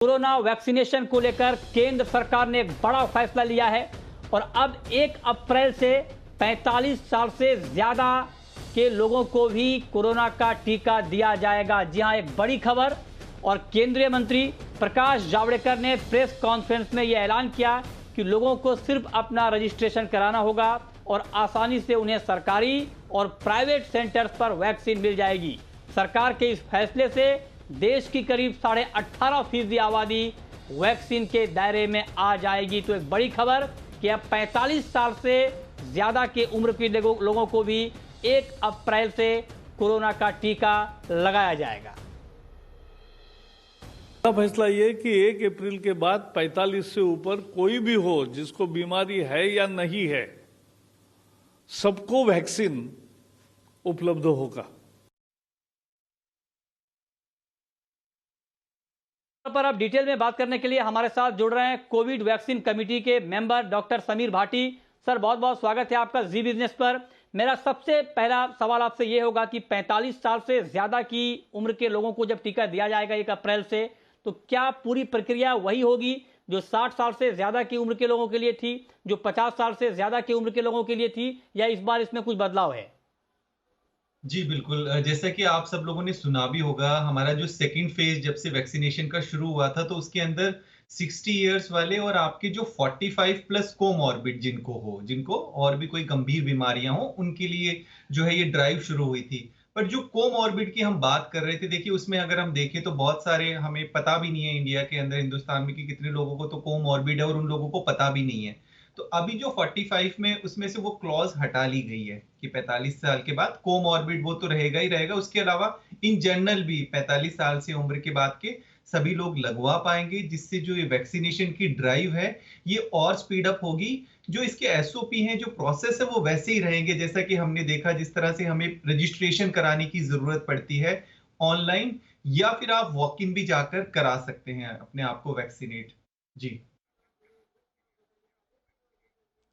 Corona vaccination को लेकर केंद्र सरकार ने एक बड़ा फैसला लिया है और अब 1 अप्रैल से 45 साल से ज्यादा के लोगों को भी कोरोना का टीका दिया जाएगा। जी हां, एक बड़ी खबर। और केंद्रीय मंत्री प्रकाश जावड़ेकर ने प्रेस कॉन्फ्रेंस में यह ऐलान किया कि लोगों को सिर्फ अपना रजिस्ट्रेशन कराना होगा और आसानी से उन्हें सरकारी और प्राइवेट सेंटर्स पर वैक्सीन मिल जाएगी। सरकार के इस फैसले से देश की करीब 18.5% आबादी वैक्सीन के दायरे में आ जाएगी। तो एक बड़ी खबर कि अब 45 साल से ज्यादा के उम्र के लोगों को भी 1 अप्रैल से कोरोना का टीका लगाया जाएगा। फैसला ये कि 1 अप्रैल के बाद 45 से ऊपर कोई भी हो जिसको बीमारी है या नहीं है, सबको वैक्सीन उपलब्ध होगा। पर अब डिटेल में बात करने के लिए हमारे साथ जुड़ रहे हैं कोविड वैक्सीन कमेटी के member doctor Sameer Bhati. Sir, बहुत बहुत स्वागत है आपका जी बिजनेस पर। मेरा सबसे पहला सवाल आपसे यह होगा कि 45 साल से ज्यादा की उम्र के लोगों को जब टीका दिया जाएगा 1 अप्रैल से, तो क्या पूरी प्रक्रिया वही होगी जो 60 साल से ज्यादा की उम्र के लोगों के लिए थी, जो 50 साल से ज्यादा की उम्र के लोगों के लिए थी, या इस बार इसमें कुछ बदलाव है? जी बिल्कुल, जैसा कि आप सब लोगों ने सुना भी होगा, हमारा जो सेकंड फेज जब से वैक्सीनेशन का शुरू हुआ था तो उसके अंदर 60 इयर्स वाले और आपके जो 45 प्लस कोमॉर्बिड जिनको और भी कोई गंभीर बीमारियां हो, उनके लिए जो है ये ड्राइव शुरू हुई थी। पर जो कोमॉर्बिड की हम बात कर रहे थे, देखिए उसमें अगर हम देखें तो बहुत सारे हमें पता भी नहीं है इंडिया के अंदर, हिंदुस्तान में, कि कितने लोगों को तो कोमॉर्बिड है और उन लोगों को पता भी नहीं है। तो अभी जो 45 में उसमें से वो क्लॉज हटा ली गई है कि 45 साल के बाद कोमॉर्बिड वो तो रहेगा ही रहेगा। उसके अलावा इन जनरल भी 45 साल से उम्र के बाद के सभी लोग लगवा पाएंगे, जिससे जो ये वैक्सीनेशन की ड्राइव है ये और स्पीड अप होगी। जो इसके एसओपी हैं, जो प्रोसेस है, वो वैसे ही रहेंगे जैसा कि हमने देखा। जिस तरह से हमें रजिस्ट्रेशन कराने की जरूरत पड़ती है ऑनलाइन, या फिर आप वॉक इन भी जाकर करा सकते हैं अपने आप को वैक्सीनेट। जी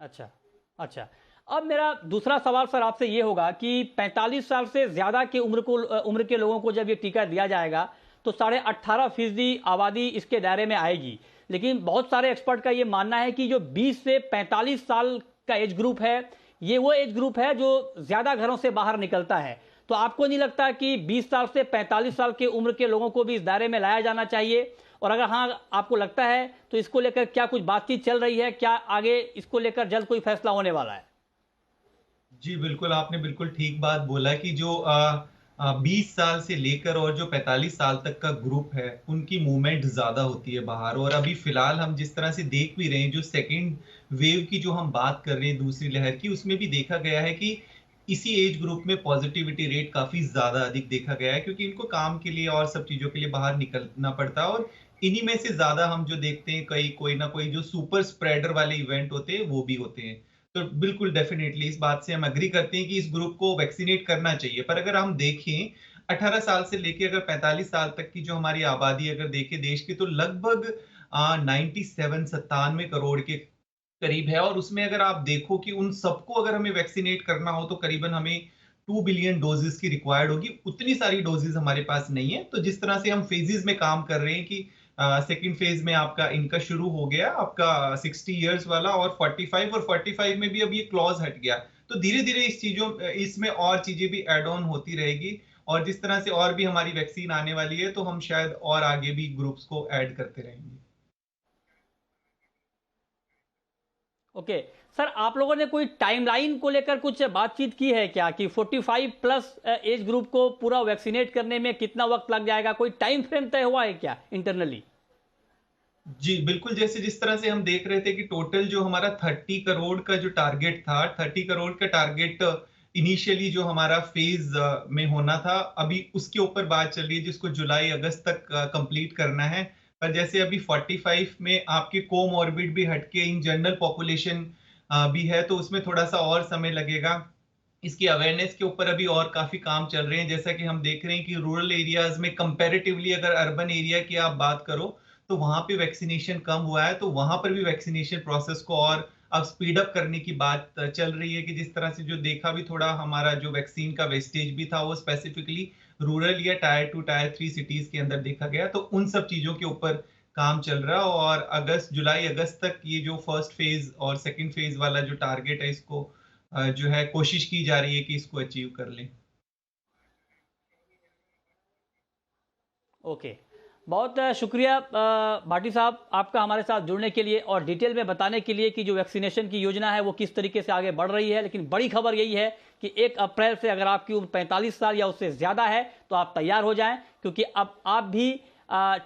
अच्छा अच्छा। अब मेरा दूसरा सवाल सर आपसे यह होगा कि 45 साल से ज्यादा की उम्र के लोगों को जब ये टीका दिया जाएगा तो 18.5% आबादी इसके दायरे में आएगी। लेकिन बहुत सारे एक्सपर्ट का ये मानना है कि जो 20 से 45 साल का एज ग्रुप है, ये वो एज ग्रुप है जो ज्यादा घरों से बाहर निकलता है। तो आपको नहीं लगता कि 20 साल से 45 साल की उम्र के लोगों को भी इस दायरे में लाया जाना चाहिए? और अगर हाँ आपको लगता है तो इसको लेकर क्या कुछ बातचीत चल रही है? क्या आगे इसको लेकर जल्द कोई फैसला होने वाला है? जी बिल्कुल, आपने बिल्कुल ठीक बात बोला कि जो 20 साल से लेकर और जो 45 साल तक का ग्रुप है, उनकी मूवमेंट ज्यादा होती है बाहर। और अभी फिलहाल हम जिस तरह से देख भी रहे हैं, जो सेकेंड वेव की जो हम बात कर रहे हैं, दूसरी लहर की, उसमें भी देखा गया है कि इसी एज ग्रुप में पॉजिटिविटी रेट काफी ज्यादा अधिक देखा गया है, क्योंकि इनको काम के लिए और सब चीजों के लिए बाहर निकलना पड़ता है। और इन्हीं में से ज्यादा हम जो देखते हैं, कई कोई ना कोई जो सुपर स्प्रेडर वाले इवेंट होते हैं वो भी होते हैं। तो बिल्कुल डेफिनेटली इस बात से हम एग्री करते हैं कि इस ग्रुप को वैक्सीनेट करना चाहिए। पर अगर हम देखें 18 साल से लेके अगर 45 साल तक की जो हमारी आबादी अगर देखें देश की, तो लगभग 97 करोड़ के करीब है। और उसमें अगर आप देखो कि उन सबको अगर हमें वैक्सीनेट करना हो तो करीबन हमें 2 बिलियन डोजेस की रिक्वायर्ड होगी। उतनी सारी डोजेस हमारे पास नहीं है। तो जिस तरह से हम फेजेस में काम कर रहे हैं कि सेकंड फेज में आपका इनका शुरू हो गया, आपका 60 इयर्स वाला, और 45, और 45 में भी अब ये क्लॉज हट गया। तो धीरे धीरे इसमें और चीजें भी एड ऑन होती रहेगी। और जिस तरह से और भी हमारी वैक्सीन आने वाली है, तो हम शायद और आगे भी ग्रुप्स को ऐड करते रहेंगे। ओके सर, आप लोगों ने कोई टाइमलाइन को लेकर कुछ बातचीत की है क्या कि 45 प्लस एज ग्रुप को पूरा वैक्सीनेट करने में कितना वक्त लग जाएगा? कोई टाइम फ्रेम तय हुआ है क्या इंटरनली? जी बिल्कुल, जैसे जिस तरह से हम देख रहे थे कि टोटल जो हमारा 30 करोड़ का जो टारगेट था, 30 करोड़ का टारगेट इनिशियली जो हमारा फेज में होना था, अभी उसके ऊपर बात चल रही है जिसको जुलाई अगस्त तक कंप्लीट करना है। पर जैसे अभी 45 में आपके कोमॉर्बिड भी हटके इन जनरल पॉपुलेशन भी है, तो उसमें थोड़ा सा और समय लगेगा। इसकी अवेयरनेस के ऊपर अभी और काफी काम चल रहे हैं। जैसा कि हम देख रहे हैं कि रूरल एरियाज में कंपैरेटिवली अगर अर्बन एरिया की आप बात करो, तो वहां पे वैक्सीनेशन कम हुआ है। तो वहां पर भी वैक्सीनेशन प्रोसेस को और अब स्पीड अप करने की बात चल रही है कि जिस तरह से जो देखा भी, थोड़ा हमारा जो वैक्सीन का वेस्टेज भी था वो स्पेसिफिकली रूरल या टायर 2 टायर 3 सिटीज के अंदर देखा गया। तो उन सब चीजों के ऊपर काम चल रहा है और जुलाई अगस्त तक ये जो फर्स्ट फेज और सेकंड फेज वाला जो टारगेट है इसको जो है कोशिश की जा रही है कि इसको अचीव कर लें। ओके, बहुत शुक्रिया भाटी साहब आपका हमारे साथ जुड़ने के लिए और डिटेल में बताने के लिए कि जो वैक्सीनेशन की योजना है वो किस तरीके से आगे बढ़ रही है। लेकिन बड़ी खबर यही है कि 1 अप्रैल से अगर आपकी उम्र 45 साल या उससे ज़्यादा है तो आप तैयार हो जाएं, क्योंकि अब आप भी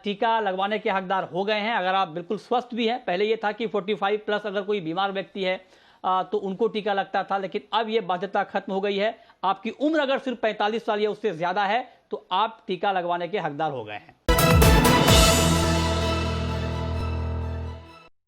टीका लगवाने के हकदार हो गए हैं। अगर आप बिल्कुल स्वस्थ भी हैं, पहले ये था कि 45 प्लस अगर कोई बीमार व्यक्ति है तो उनको टीका लगता था, लेकिन अब ये बाध्यता खत्म हो गई है। आपकी उम्र अगर सिर्फ 45 साल या उससे ज़्यादा है तो आप टीका लगवाने के हकदार हो गए हैं।